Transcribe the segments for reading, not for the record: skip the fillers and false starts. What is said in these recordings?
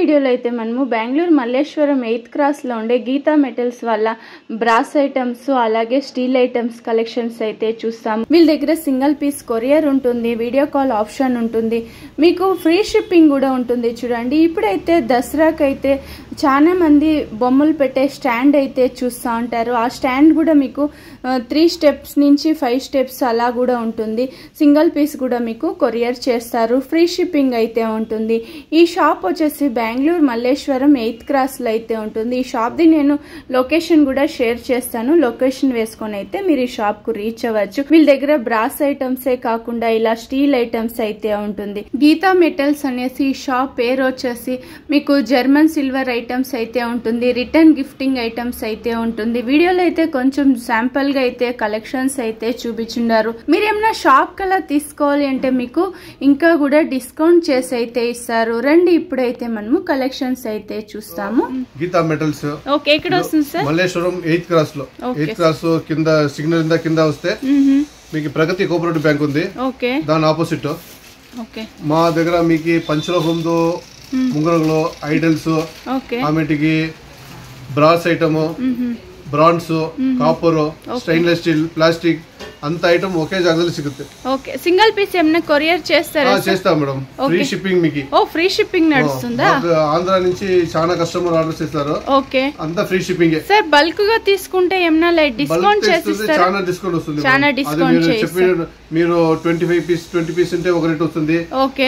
వీడియోలో అయితే మనము బెంగళూరు మల్లేశ్వరం 8th క్రాస్ లో ఉండే గీతా మెటల్స్ వల్ల బ్రాస్ ఐటమ్స్ అలాగే స్టీల్ ఐటమ్స్ కలెక్షన్స్ అయితే చూస్తాము. వీళ్ళ దగ్గర సింగిల్ పీస్ కొరియర్ ఉంటుంది, వీడియో కాల్ ఆప్షన్ ఉంటుంది, మీకు ఫ్రీ షిప్పింగ్ కూడా ఉంటుంది. చూడండి, ఇప్పుడైతే దసరాకి అయితే చాలా మంది బొమ్మలు పెట్టే స్టాండ్ అయితే చూస్తూ ఉంటారు. ఆ స్టాండ్ కూడా మీకు 3 స్టెప్స్ నుంచి 5 స్టెప్స్ అలా కూడా ఉంటుంది. సింగిల్ పీస్ కూడా మీకు కొరియర్ చేస్తారు, ఫ్రీ షిప్పింగ్ అయితే ఉంటుంది. ఈ షాప్ వచ్చేసి బెంగళూరు మల్లేశ్వరం 8th క్రాస్ లో అయితే ఉంటుంది. ఈ షాప్ ది నేను లొకేషన్ కూడా షేర్ చేస్తాను. లొకేషన్ వేసుకొని అయితే మీరు ఈ షాప్ కు రీచ్ అవ్వచ్చు. వీళ్ళ దగ్గర బ్రాస్ ఐటమ్స్ ఏ కాకుండా ఇలా స్టీల్ ఐటమ్స్ అయితే ఉంటుంది. గీతా మెటల్స్ అనేసి ఈ షాప్ పేరు వచ్చేసి మీకు జర్మన్ సిల్వర్ ఐటమ్స్ అయితే ఉంటుంది, రిటర్న్ గిఫ్టింగ్ ఐటమ్స్ అయితే ఉంటుంది. వీడియోలో అయితే కొంచెం శాంపుల్ గా అయితే కలెక్షన్స్ అయితే చూపించున్నారు. మీరు ఏమైనా షాప్ కలా తీసుకోవాలి అంటే మీకు ఇంకా కూడా డిస్కౌంట్ చేసి అయితే ఇస్తారు. రండి ఇప్పుడైతే మనము కలెక్షన్స్ అయితే చూస్తాము. గీతా మెటల్స్ ఓకే, ఇక్కడ వస్తుంది సార్ మల్లేశ్వరం 8th క్రాస్ లో. 8th క్రాస్ కింద సిగ్నల్ కింద వస్తే మీకు ప్రగతి కోఆపరేటివ్ బ్యాంక్ ఉంది, దాని ఆపోజిట్. మా దగ్గర మీకు పంచలోహంతో ఉంగరంలో ఐడల్స్, ఆమెటికి brass item, brands, copper, stainless steel, plastic అంత ఐటమ్ ఒకే జాగలో సిಗುತ್ತೆ. ఓకే, సింగిల్ పీస్ ఏమైనా కొరియర్ చేస్తారా? చేస్తాం మేడం, ఫ్రీ షిప్పింగ్ మీకు. ఓ, ఫ్రీ షిప్పింగ్ నడుస్తుందా? ఆంధ్ర నుంచి చాలా కస్టమర్ ఆర్డర్స్ ఇస్తారు. ఓకే, అంతా ఫ్రీ షిప్పింగ్. సార్ బల్క్ గా తీసుకుంటే ఏమైనా లైక్ డిస్కౌంట్ చేసిస్తారా? చాలా డిస్కౌంట్ వస్తుంది. చాలా డిస్కౌంట్ చేస్తారు. మీరు 20 పీస్ ఉంటే ఒక రేట్ వస్తుంది,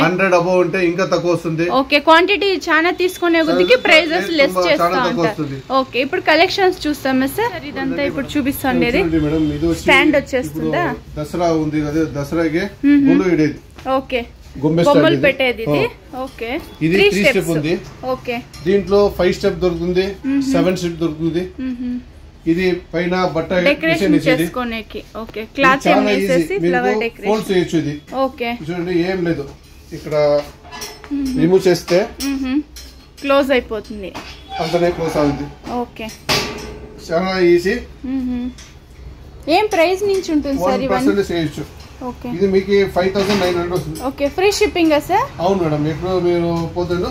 100 అబౌవ్ ఉంటే ఇంకా తక్కువ వస్తుంది. ఓకే, క్వాంటిటీ చాలా తీసుకునే కొద్దికి ప్రైజెస్ లెస్ చేస్తా ఉంటారు. ఓకే, ఇప్పుడు కలెక్షన్స్ చూస్తామా సార్? ఇదంతా ఇప్పుడు చూపిస్తాను. స్టాండ్ వచ్చేస్తుందా? దసరా ఉంది కదా, దసరాకి గుండు ఇడేది. ఓకే, బొమ్మలు పెట్టేది ఇది. ఓకే, ఇది 3 స్టెప్ ఉంది. ఓకే, దీంట్లో 5 స్టెప్ దొరుకుతుంది, 7 స్టెప్ దొరుకుతుంది. ఇది పైన బట్ట డెకరేషన్ చేసుకోనేకి. ఓకే, క్లాత్ వేసేసి ఫ్లవర్ డెకరేషన్ ఫోల్డ్ చేయొచ్చు. ఇది ఓకే, చూడండి, ఏం లేదు, ఇక్కడ రిమూవ్ చేస్తే క్లోజ్ అయిపోతుంది, అంతనే క్లోజ్ అవుతుంది. ఓకే, చాలా ఈజీ. ఏం ప్రైస్ నుంచి ఉంటుంది సార్ ఇవన్నీ? చేయొచ్చు. ఓకే, ఇది మీకు 5900 వస్తుంది. Okay, free shipping sir? అవును మేడం, ఎక్కడ మీరు పోతుందో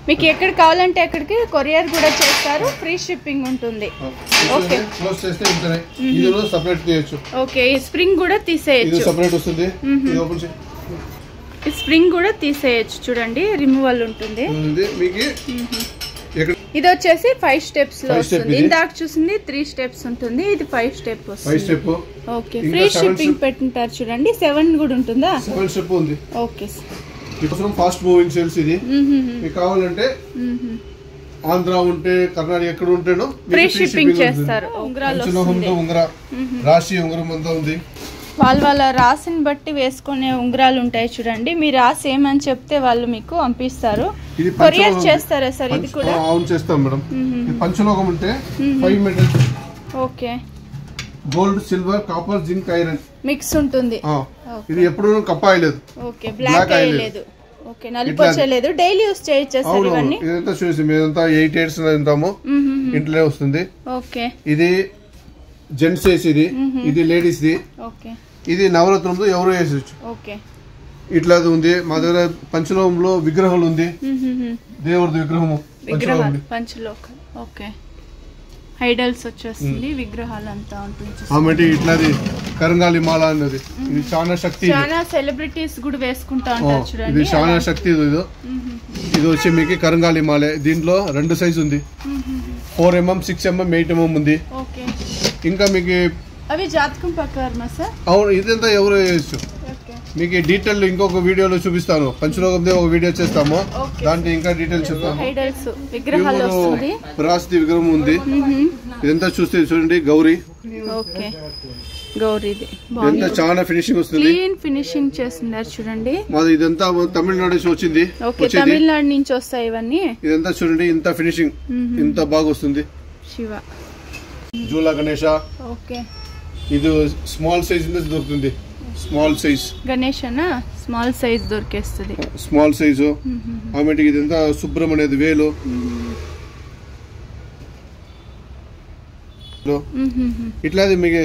మీకు ఎక్కడ కావాలంటే అక్కడికి కొరియర్ కూడా చేస్తారు, ఫ్రీ షిప్పింగ్ ఉంటుంది. ఓకే, క్లోజ్ చేస్తే ఇంతనే. ఇది సెపరేట్ చేయొచ్చు. ఓకే, ఈ స్ప్రింగ్ కూడా తీసేయచ్చు. ఇది సెపరేట్ వస్తుంది. ఇది ఓపెన్ చేయండి, ఈ స్ప్రింగ్ కూడా తీసేయచ్చు. చూడండి, రిమూవల్ ఉంటుంది మీకు. ఇది వచ్చేసి 5 స్టెప్స్ లో వస్తుంది. ఇందాక చూసింది 3 స్టెప్స్ ఉంటుంది, ఇది 5 స్టెప్ వస్తుంది. ఓకే, ఫ్రీ షిప్పింగ్ పెట్టింటారు. చూడండి, 7 కూడా ఉంటుందా? 7 స్టెప్ ఉంది. ఓకే, ఇప్పుడు ఫాస్ట్ మూవింగ్ సేల్స్. ఇది మీకు కావాలంటే ఆంధ్ర ఉంటే, కర్ణాటక ఎక్కడ ఉంటేనో ఫ్రీ షిప్పింగ్ చేస్తారు. ఉంగర రాశి ఉంగరం అంతా ఉంది. వాళ్ళ రాశిని బట్టి వేసుకునే ఉంగరాలు ఉంటాయి. చూడండి, మీ రాశి ఏమని చెప్తే వాళ్ళు మీకు పంపిస్తారు. కొరియర్ చేస్తారా సార్? ఇది కూడా అవును, చేస్తాం మేడం. పంచలోహం ఉంటే 5 metals. Okay, gold, silver, copper, zinc, iron mix ఉంటుంది. ఇది ఎప్పుడు కప్ప అయ్యలేదు. ఓకే, బ్లాక్ అయ్యలేదు. ఓకే, నలిపొచ్చలేదు. డైలీ యూస్ చేయొచ్చు సార్ ఇవన్నీ? ఇదంతా చూసి మేమంతా 8 years ఉంటాము, ఇంట్లోనే వస్తుంది. ఓకే, ఇది జెంట్స్ సైజ్, ఇది లేడీస్ ది. ఓకే, ఇది నవరత్నంలో ఎవరు వేసొచ్చు. ఓకే, ఇట్లా ఉంది. మా దగ్గర పంచలోహంలో విగ్రహాలు ఉంది, దేవుడి విగ్రహము పంచలోహం. ఓకే, ఐడల్స్ వచ్చేస్తుంది, విగ్రహాలు అంతా ఉంటుంది. ఇట్లాది కరంగాలి మాల అన్నది, ఇది చాలా శక్తి. చాలా సెలబ్రిటీస్ కూడా వేసుకుంటా ఉంటారు. చూడండి, ఇది చాలా శక్తి. ఇది వచ్చి మీకు కరంగాలి మాలే. దీంట్లో 2 సైజ్ ఉంది, 4 mm, 6 mm, 8 mm ఉంది. ఓకే, ఇంకా మీకు అవి జాతకం ప్రకారమా సార్? అవును, ఇదంతా ఎవరు వేయచ్చు. మీకు డీటెయిల్ ఇంకొక వీడియోలో చూపిస్తాను. పంచలోహందే ఒక వీడియో చేస్తాము, దాంట్లో ఇంకా డీటెయిల్ చెప్తాము. బ్రాస్ ది విగ్రహం ఉంది. ఇదంతా చూస్తే చూడండి, గౌరీ. ఓకే, గౌరీది ఇదంతా చాలా ఫినిషింగ్ వస్తుంది, క్లీన్ ఫినిషింగ్ చేస్తున్నారు. చూడండి, మాది ఇదంతా తమిళనాడు నుంచి వచ్చింది. ఓకే, తమిళనాడు నుంచి వస్తాయి ఇవన్నీ. ఇదంతా చూడండి, ఇంత ఫినిషింగ్ ఇంత బాగా వస్తుంది. శివ, జూలా గణేష. ఓకే, ఇది స్మాల్ సైజ్ దొరుకుతుంది. స్మాల్ సైజ్ గణేషనా? స్మాల్ సైజ్ దొరికేస్తుంది. Small size. ఆమెటికి ఇదంతా సుబ్రహ్మణ్యది వేలు. ఇట్లా మీకు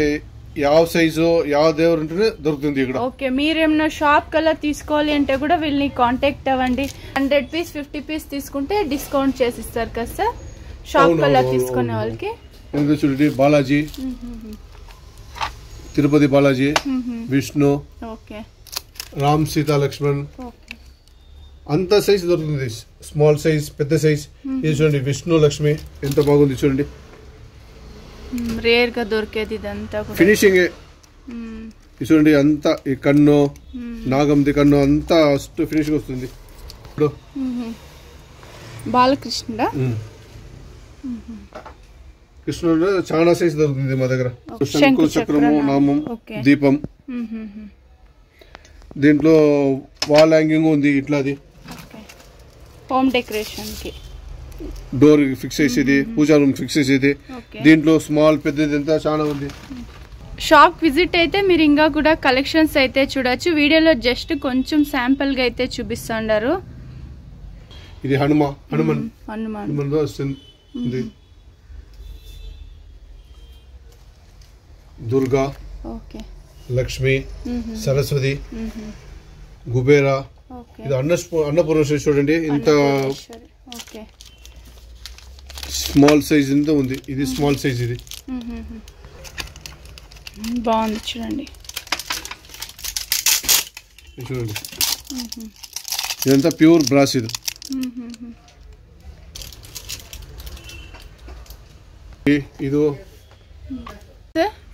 యావ సైజు యావ దేవరు ఉంటేనే దొరుకుతుంది ఇక్కడ. ఓకే, మీరేమన్నా షాప్ కల్లా తీసుకోవాలి అంటే కూడా వీళ్ళని కాంటాక్ట్ అవ్వండి. 100 పీస్ 50 పీస్ తీసుకుంటే డిస్కౌంట్ చేసిస్తారు కదా సార్ షాప్ కల్లా తీసుకునే వాళ్ళకి. చూడండి బాలాజీ, తిరుపతి బాలాజీ, విష్ణు, ఓకే, రామ్ సీతా లక్ష్మణ్ అంత సైజ్ దొరుకుతుంది. స్మాల్ సైజ్, పెద్ద సైజ్. ఇది చూడండి విష్ణు లక్ష్మి ఎంత బాగుంది చూడండి. రేర్ గా దొరికేది ఇదంతా ఫినిషింగ్. చూడండి అంతా ఈ కన్ను, నాగంది కన్ను అంతా ఫినిషింగ్ వస్తుంది. ఇప్పుడు బాలకృష్ణ కృష్ణుడు చాలా సైజ్ దొరుకుతుంది మా దగ్గర. శంకు చక్రము, నామం, దీపం. దీంట్లో వాల్ హ్యాంగింగ్ ఉంది ఇట్లాది, హోమ్ డెకరేషన్ కి, డోర్ ఫిక్స్ చేసేది, పూజా రూమ్ ఫిక్స్ చేసేది. దీంట్లో స్మాల్ పెద్దది అంతా చాలా ఉంది. షాప్ విజిట్ అయితే మీరు ఇంకా కూడా కలెక్షన్స్ అయితే చూడొచ్చు. వీడియోలో జస్ట్ కొంచెం శాంపుల్ గా అయితే చూపిస్తున్నారు. ఇది హనుమాన్ ఉంది, దుర్గా, లక్ష్మి, సరస్వతి, కుబేరా. ఇది అన్నపూర్ణేశ్వరి చూడండి ఇంత స్మాల్ సైజ్ ఇంత ఉంది. ఇది స్మాల్ సైజ్, ఇది బాగుంది చూడండి. చూడండి ఇదంతా ప్యూర్ బ్రాస్.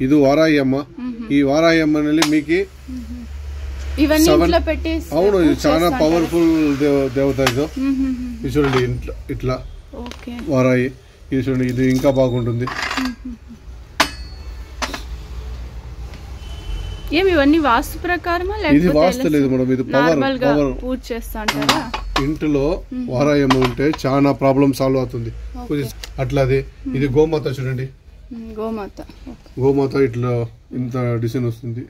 ఇది వారాయి అమ్మ. ఈ వారాయి అమ్మని మీకు అవును, ఇది చాలా పవర్ఫుల్ దేవత. ఇది చూడండి ఇట్లా వారాయి. ఇది చూడండి, ఇది ఇంకా బాగుంటుంది. ఇవన్నీ వాస్తు ప్రకారమా? ఇది వాస్తు లేదు మేడం, ఇది పవర్. పూజ చేస్తాంటారా? ఇంట్లో వారాయమ్మ ఉంటే చాలా ప్రాబ్లం సాల్వ్ అవుతుంది అట్లాది. ఇది గోమాత చూడండి, గోమాత ఇట్లా ఇంత డిజైన్ వస్తుంది.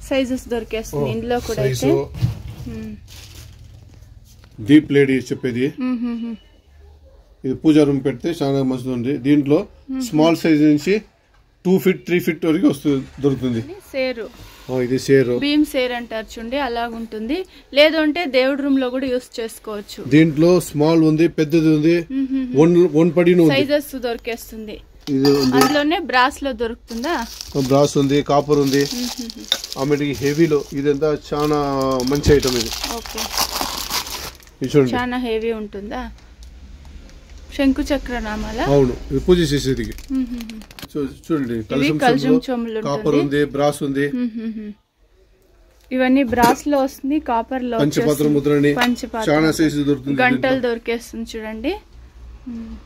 సైజెస్ దొరికేస్తుంది ఇందులో కూడా. డీప్ లేడీ చెప్పేది. ఇది పూజా రూమ్ పెడితే చాలా మంచిది ఉంది. దీంట్లో స్మాల్ సైజ్ నుంచి 2 feet 3 feet వరకు దొరుకుతుంది. సేరు, ఇది సేరు, భీమ్ సేర్ అంటారు చూడండి, అలాగుంటుంది. లేదంటే దేవుడి రూమ్ లో కూడా యూస్ చేసుకోవచ్చు. దీంట్లో స్మాల్ ఉంది, పెద్దది ఉంది, 1 పడి సైజెస్ దొరికేస్తుంది. అందులోనే బ్రాస్ లో దొరుకుతుందా? బ్రాస్ ఉంది, కాపర్ ఉంది, ఆమెకి హెవీలో. ఇదంతా చాలా మంచి ఐటమ్ ఇది. చాలా హెవీ ఉంటుందా? శంకు చక్ర నామాల. అవును, ఇది పూజ చేసేది. చూడండి కాపర్ ఉంది, బ్రాస్ ఉంది. ఇవన్నీ బ్రాస్ లో వస్తుంది, కాపర్ లో, పంచపాత్ర ముద్రని చాలా సైజు దొరుకుతుంది. గంటలు దొరికేస్తుంది చూడండి.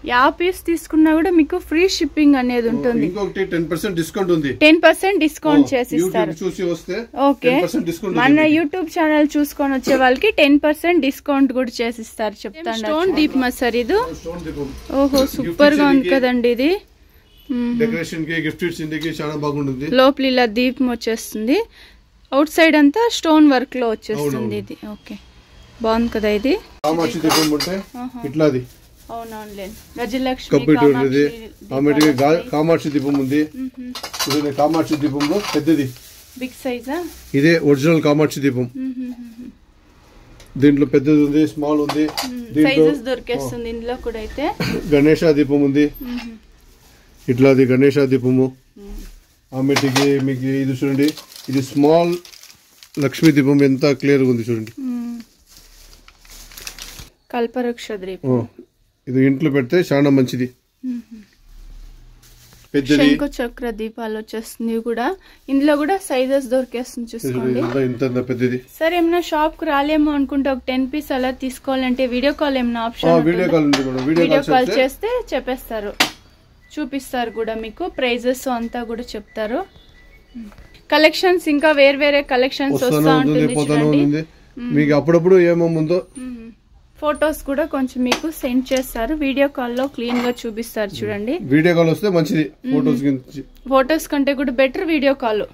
50 పీస్ తీసుకున్నా కూడా మీకు ఫ్రీ షిప్పింగ్ అనేది ఉంటుంది. ఇంకొకటి 10% డిస్కౌంట్ ఉంది. 10% డిస్కౌంట్ చేసిస్తారు. ఓకే, మన యూట్యూబ్ ఛానల్ చూసుకొని వచ్చే వాళ్ళకి 10% డిస్కౌంట్ కూడా చేసిస్తారు. చెప్తాను. స్టోన్ దీపం సార్ ఇది. ఓహో, సూపర్ గా ఉంది కదండి ఇది. డెకరేషన్ కి, గిఫ్ట్ కి చాలా బాగుంటుంది. లోపల ఇలా దీపం వచ్చేస్తుంది, అవుట్ సైడ్ అంతా స్టోన్ వర్క్ లో వచ్చేస్తుంది ఇది. ఓకే, బాగుంది కదా ఇది. కామాక్షి దీపం ఉంటే ఇట్లాది. అవునవునులే, గజలక్ష్మి, కామాక్షి దీపం ఉంది. కామాక్షి దీపంలో పెద్దది, బిగ్ సైజా. ఇదే ఒరిజినల్ కామాక్షి దీపం. దీంట్లో పెద్దది ఉంది, స్మాల్ ఉంది. సైజెస్ దొరికేస్తుంది ఇందులో కూడా. అయితే గణేష దీపం ఉంది, ఇట్లాది గణేష దీపము. ఆమెటికి మీకు ఇది చూడండి, ఇది స్మాల్ లక్ష్మీ దీపం ఎంత క్లియర్ గా ఉంది చూడండి. కల్పవృక్ష దీపం. ఇది ఇంట్లో పెడితే చాలా మంచిది. పెద్దది శంకు చక్ర దీపాలు వచ్చేస్తుంది కూడా. ఇందులో కూడా సైజెస్ దొరికేస్తుంది చూసుకోండి. పెద్దది. సరే, ఏమైనా షాప్ కు రాలేమో అనుకుంటే ఒక 10 పీస్ అలా తీసుకోవాలంటే వీడియో కాల్ ఏమైనా ఆప్షన్? వీడియో కాల్ చేస్తే చెప్పేస్తారు, చూపిస్తారు కూడా మీకు. ప్రైజెస్ అంతా కూడా చెప్తారు. కలెక్షన్స్ ఇంకా వేరే కలెక్షన్స్ వస్తా ఉంటుంది. మీకు అప్పుడప్పుడు ఏమేముందో ఫొటోస్ కూడా కొంచెం మీకు సెండ్ చేస్తారు. వీడియో కాల్ లో క్లీన్ గా చూపిస్తారు చూడండి. వీడియో కాల్ వస్తే మంచిది. ఫొటోస్ కంటే కూడా better video call.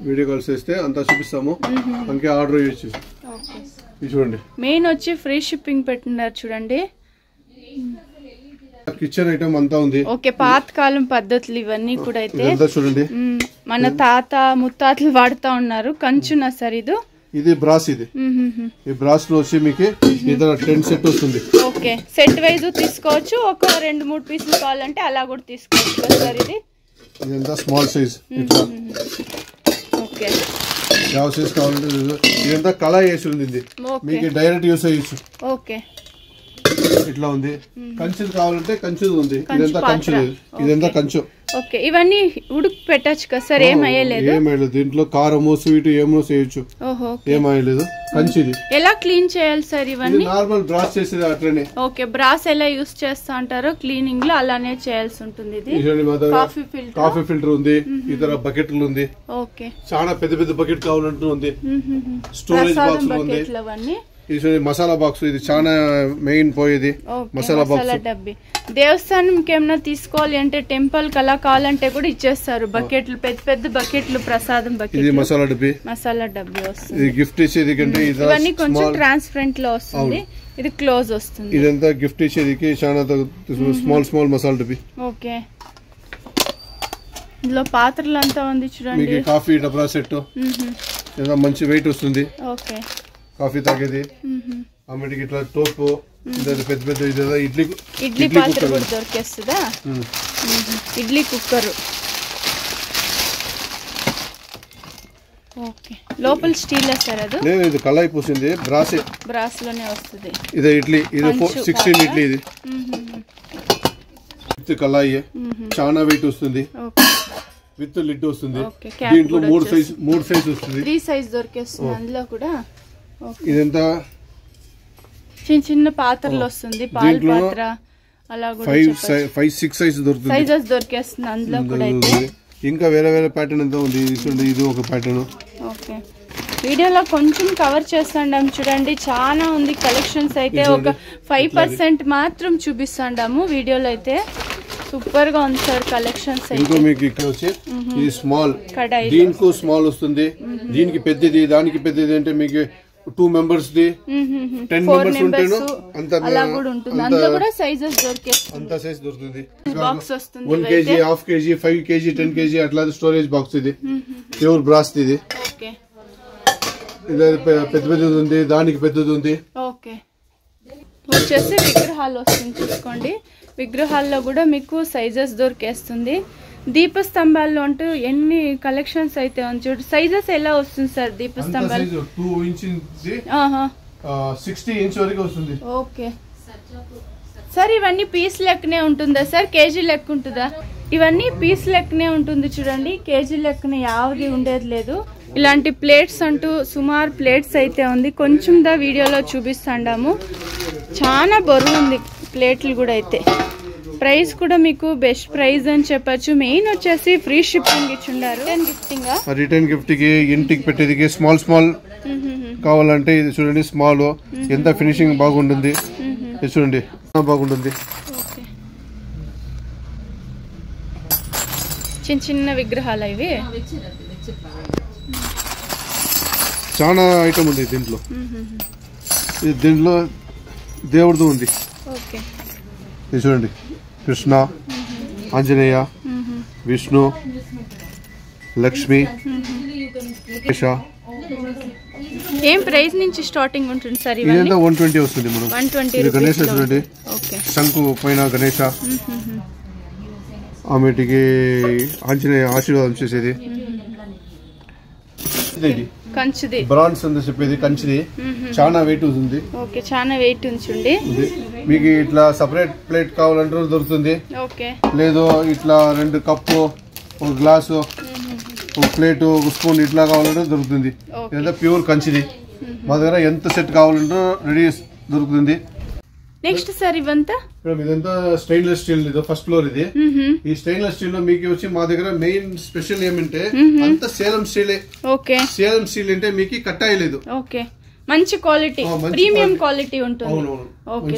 Video call చేస్తే అంతా చూపిస్తాము. అందుకే ఆర్డర్ చేయొచ్చు. చూడండి, మెయిన్ వచ్చి ఫ్రీ షిప్పింగ్ పెట్టినారు చూడండి. కిచెన్ ఐటమ్ అంతా ఉంది. ఓకే, పాతకాలం పద్ధతులు ఇవన్నీ కూడా అయితే చూడండి, మన తాత ముత్తాతలు వాడుతా ఉన్నారు. కంచునా సార్ ఇది బ్రాస్. ఇది ఈ బ్రాస్ లో వచ్చి మీకు ఇతర 10 సెట్ వస్తుంది. ఓకే, సెట్ వైజ్ తీసుకోవచ్చు. ఒక 2-3 పీసులు కావాలంటే అలా కూడా తీసుకోవచ్చు కదా సార్. ఇదంతా స్మాల్ సైజ్. ఇట్లా ఓకే, ಯಾವ సైజ్ కావాలంటే ఇదంతా కళాయి వేసి ఉంది. మీకు డైరెక్ట్ యూస్ అయ్యొచ్చు. ఓకే, ఇట్లా ఉంది. కంచుది కావాలంటే కంచుది ఉంది. ఇదంతా కంచు. ఇదంతా కంచు. ఓకే, ఇవన్నీ ఉడుకు పెట్టచ్చు కదా సార్? ఏమయ్యలేదు. దీంట్లో కారము స్వీట్ ఏమో చేయొచ్చు. ఏమయ్యలేదు. కంచిది. ఎలా క్లీన్ చేయాలి సార్ ఇవన్నీ? నార్మల్ బ్రాస్ చేసేది అట్లనే. ఓకే, బ్రాస్ ఎలా యూస్ చేస్తా అంటారో క్లీనింగ్ లో అలానే చేయాల్సి ఉంటుంది. ఇది కాఫీ ఫిల్టర్ ఉంది. ఇతర బకెట్లు ఉంది. ఓకే, చాలా పెద్ద పెద్ద బకెట్ కావాలంటూ ఉంది. స్టోరేజ్ బాక్స్ ఉంది. ఇది మసాలా బాక్స్. ఇది చాలా మెయిన్ పోయేది మసాలా బాక్స్. దేవస్థానంకి ఏమైనా తీసుకోవాలి అంటే టెంపుల్ కి అలా కావాలంటే కూడా ఇచ్చేస్తారు. బకెట్లు, పెద్ద పెద్ద బకెట్లు, ప్రసాదం బకెట్. ఇది మసాలా డబ్బి. వస్తుంది. ఇది గిఫ్ట్ ఇచ్చేది కంటే ఇవన్నీ కొంచెం ట్రాన్స్పరెంట్ లో వస్తుంది. ఇది క్లోజ్ వస్తుంది. ఇదంతా గిఫ్ట్ ఇచ్చేది చాలా స్మాల్ మసాలా డబ్బి. ఓకే, ఇందులో పాత్రలు అంతా ఉంది చూడండి. కాఫీ డబ్బా సెట్ మంచి వెయిట్ వస్తుంది. ఓకే, కాఫీ తాగేది. ఆమెకి ఇట్లా టోపు పెద్ద పెద్ద ఇడ్లీ పాత్ర కూడా దొరికేస్తుందా? ఇడ్లీ కుక్కర్. ఓకే, లోపల స్టీల్ సార్? ఇది కళాయి పూసింది. బ్రాస్ లోనే వస్తుంది. ఇది ఇడ్లీ. ఇది 16 ఇడ్లీ. ఇది కళాయి. చాలా వెయిట్ వస్తుంది. విత్ లిడ్ వస్తుంది. దీంట్లో 3 సైజ్ వస్తుంది. 3 సైజ్ దొరికేస్తుంది అందులో కూడా. ఇదంతా చిన్న చిన్న పాత్రలు వస్తుంది. పాల పాత్ర అలా కూడా 5-6 సైజ్ దొరుకుతుంది. సైజెస్ దొరికేస్తుంది అందులో కూడా అయితే. ఇంకా వేరే వేరే ప్యాటర్న్ ఎంత ఉంది. ఇది ఒక ప్యాటర్న్. ఓకే, వీడియోలో కొంచెం కవర్ చేస్తాం చూడండి. చాలా ఉంది కలెక్షన్స్ అయితే. ఒక 5% మాత్రం చూపిస్తాము వీడియోలో అయితే. సూపర్ గా ఉంది సార్ కలెక్షన్స్ అయితే. మీకు ఇక్కడ వచ్చి ఇది స్మాల్. దీనికి స్మాల్ వస్తుంది. దీనికి పెద్దది, దానికి పెద్దది. అంటే మీకు 2 మెంబర్స్ ది 10 మెంబర్స్ ఉంటాను అలా కూడా ఉంటుంది. అందులో కూడా సైజెస్ దొరికేస్తుంది. అంత సైజ్ దొరుకుతుంది. బాక్స్ వస్తుంది. 1 kg, 1/2 kg, 5 kg, 10 kg అట్లా స్టోరేజ్ బాక్స్. ఇది ప్యూర్ బ్రాస్. ఇది ఓకే, ఇది పెద్దది ఉంది. దానికి పెద్దది ఉంది. ఓకే, వచ్చేసి విగ్రహాలు వస్తుంది చూసుకోండి. విగ్రహాల్లో కూడా మీకు సైజెస్ దొరికేస్తుంది. దీపస్తంభాల్లో అంటూ ఎన్ని కలెక్షన్స్ అయితే ఉంది చూడు. సైజెస్ ఎలా వస్తుంది సార్ దీపస్తంభాలు? 2 ఇంచ్ 60 ఇంచ్ వరకు వస్తుంది. ఓకే సార్, ఇవన్నీ పీస్ లెక్కనే ఉంటుందా సార్? కేజీ లెక్క ఉంటుందా? ఇవన్నీ పీస్ లెక్కనే ఉంటుంది చూడండి. కేజీ లెక్కన యావది ఉండేది లేదు. ఇలాంటి ప్లేట్స్ అంటూ సుమారు ప్లేట్స్ అయితే ఉంది. కొంచెం వీడియోలో చూపిస్తాము. చాలా బరువు ఉంది ప్లేట్లు కూడా అయితే. ప్రైస్ కూడా మీకు బెస్ట్ ప్రైస్ అని చెప్పొచ్చు. మెయిన్ వచ్చేసి ఫ్రీ షిప్పింగ్ ఇచ్చిండారు. రిటర్న్ గిఫ్ట్ కి ఇంటికి పెట్టేది స్మాల్ కావాలంటే ఇది చూడండి. స్మాల్ ఎంత ఫినిషింగ్ బాగుంటుంది. ఇది చూడండి బాగుంటుంది. చిన్న చిన్న విగ్రహాలు ఇవి. చాలా ఐటమ్ ఉంది దీంట్లో. దీంట్లో దేవుడిది ఉంది. ఇది చూడండి. కృష్ణ, ఆంజనేయ, విష్ణు, లక్ష్మి, ఏం ప్రైస్ నుంచి స్టార్టింగ్ ఉంటుంది సార్? ఇదంతా 120 వస్తుంది. మనం 120 గణేష చూడండి. శంకు పైన గణేష. ఆమెటికి ఆంజనేయ ఆశీర్వాదం చేసేది. కంచుది బ్రాన్స్ అని చెప్పేది. కంచిది. చాలా వెయిట్ ఉంది. ఓకే, చాలా వెయిట్ ఉంది. మీకు ఇట్లా సపరేట్ ప్లేట్ కావాలంటే దొరుకుతుంది. ఓకే, లేదు ఇట్లా 2 కప్పు, 1 గ్లాసు, 1 ప్లేట్, 1 స్పూన్ ఇట్లా కావాలంటే దొరుకుతుంది. ఇదంతా ప్యూర్ కంచిది. మా దగ్గర ఎంత సెట్ కావాలంటే రెడీ దొరుకుతుంది. నెక్స్ట్ సార్ ఇవంతా ఇదంతా స్టెయిన్లెస్ స్టీల్. ఇది ఫస్ట్ ఫ్లోర్. ఇది ఈ స్టెయిన్లెస్ స్టీల్ లో మీకు వచ్చి మా దగ్గర మెయిన్ స్పెషల్ ఏమంటే అంత సేలం స్టీలే. ఓకే, సేలం స్టీల్ అంటే మీకు కట్టాయలేదు. ఓకే, మంచి క్వాలిటీ, ప్రీమియం క్వాలిటీ ఉంటుంది. ఓకే,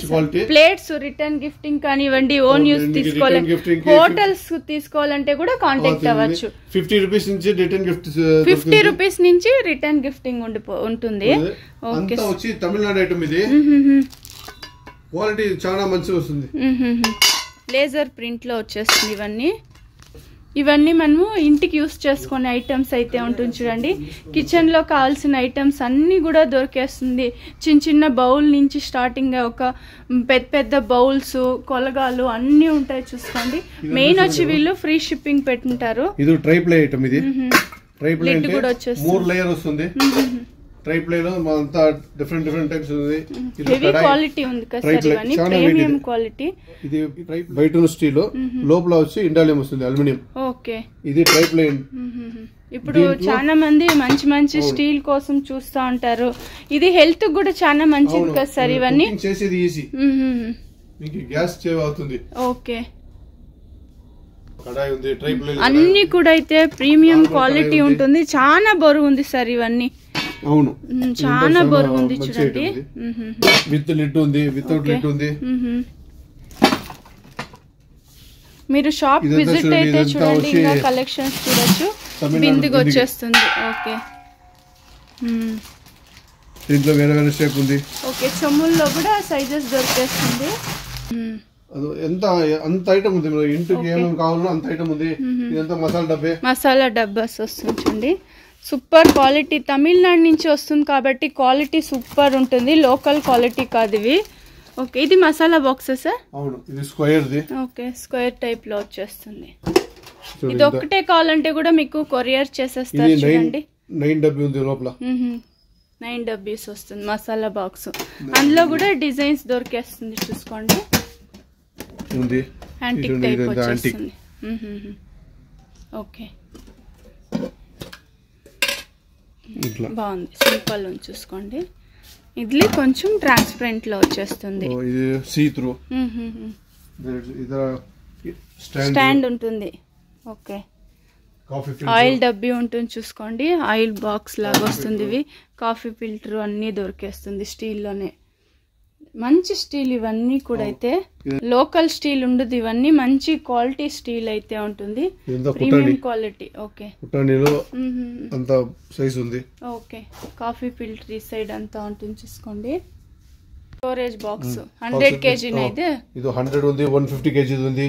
ప్లేట్స్ రిటర్న్ గిఫ్టింగ్ కానివ్వండి, ఓన్ యూస్ తీసుకోవాలి, హోటల్స్ తీసుకోవాలంటే కూడా కాంటాక్ట్ అవ్వచ్చు. 50 రూపీస్ నుంచి రిటర్న్ గిఫ్ట్. 50 రూపీస్ నుంచి రిటర్న్ గిఫ్టింగ్ ఉంటుంది. ఓకే, వచ్చి తమిళనాడు ఐటమ్. ఇది క్వాలిటీ చాలా మంచిగా వస్తుంది. లేజర్ ప్రింట్లో వచ్చేస్తుంది ఇవన్నీ మనము ఇంటికి యూస్ చేసుకునే ఐటమ్స్ అయితే ఉంటుంది చూడండి. కిచెన్లో కావాల్సిన ఐటమ్స్ అన్నీ కూడా దొరికేస్తుంది. చిన్న చిన్న బౌల్ నుంచి స్టార్టింగ్ ఒక పెద్ద బౌల్స్, కొలగాలు అన్నీ ఉంటాయి చూసుకోండి. మెయిన్ వచ్చి వీళ్ళు ఫ్రీ షిప్పింగ్ పెట్టుంటారు. ఇది ట్రై ప్లే ఐటమ్. ఇది ట్రై ప్లే అంటే 3 లేయర్ వస్తుంది. ట్రై ప్లే లో అంతా డిఫరెంట్ టైప్స్ ఉంది. హెవీ క్వాలిటీ ఉంది కదా ఇవన్నీ ప్రీమియం క్వాలిటీ. ఇది బయట స్టీల్, లోపల వచ్చి ఇండాలియం వస్తుంది, అల్యూమినియం. ఓకే, ఇది ట్రై ప్లే. ఇప్పుడు చాలా మంది మంచి స్టీల్ కోసం చూస్తా ఉంటారు. ఇది హెల్త్ కూడా చాలా మంచిది కదా సార్. ఇవన్నీ చేసేది ఈజీ, మీకు గ్యాస్ సేవ్ అవుతుంది. ఓకే, కడాయి ఉంది, ట్రై ప్లే అన్ని కూడా అయితే ప్రీమియం క్వాలిటీ ఉంటుంది. చాలా బరువు ఉంది సార్ ఇవన్నీ. అవును, చాలా బరువు ఉంది చూడండి. విత్ లిడ్ ఉంది, వితౌట్ లిడ్ ఉంది. మీరు షాప్ విజిట్ అయితే చూడండి, ఇంకా కలెక్షన్స్ చూడొచ్చు. బిందికి వచ్చేస్తుంది. ఓకే, దీంట్లో వేరే షేప్ ఉంది. ఓకే, చెమ్ముల్లో కూడా సైజెస్ దొరికేస్తుంది. అంత ఐటమ్ ఉంది. ఇంటికి ఏమేమి కావాలో అంత ఐటమ్ ఉంది. ఇదంతా మసాలా డబ్బాస్ వస్తుంది చూడండి. సూపర్ క్వాలిటీ, తమిళనాడు నుంచి వస్తుంది కాబట్టి క్వాలిటీ సూపర్ ఉంటుంది. లోకల్ క్వాలిటీ కాదు ఇవి. ఓకే, ఇది మసాలా బాక్స్ సార్. అవును, ఇది square the. Okay, square type లో వచ్చేస్తుంది. ఇది ఒక్కటే కావాలంటే కూడా మీకు కొరియర్ చేసేస్తారు చూడండి. 9 డబ్బీ ఉంది లోపల. 9 డబ్బీస్ వస్తుంది మసాలా బాక్స్. అందులో కూడా డిజైన్స్ దొరికేస్తుంది చూసుకోండి. యాంటిక్ టైప్ వచ్చేస్తుంది. ఓకే, బాగుంది. సింపుల్ ఉంది చూసుకోండి. ఇది కొంచెం ట్రాన్స్పరెంట్ లో వచ్చేస్తుంది. ఇది సీ త్రూ స్టాండ్ ఉంటుంది. ఓకే, ఆయిల్ డబ్బీ ఉంటుంది చూసుకోండి. ఆయిల్ బాక్స్ లాగా వస్తుంది. ఇవి కాఫీ ఫిల్టర్ అన్ని దొరికేస్తుంది స్టీల్ లోనే. మంచి స్టీల్ ఇవన్నీ కూడా అయితే లోకల్ స్టీల్ ఉండదు. ఇవన్నీ మంచి క్వాలిటీ స్టీల్ అయితే ఉంటుంది, ప్రీమియం క్వాలిటీ. ఓకే, అంత సైజ్ ఉంది. ఓకే, కాఫీ ఫిల్టర్ ఈ సైడ్ అంతా ఉంటుంది చూసుకోండి. స్టోరేజ్ బాక్స్ 100 kg అయితే. ఇది 100 ఉంది, 150 kg ఉంది.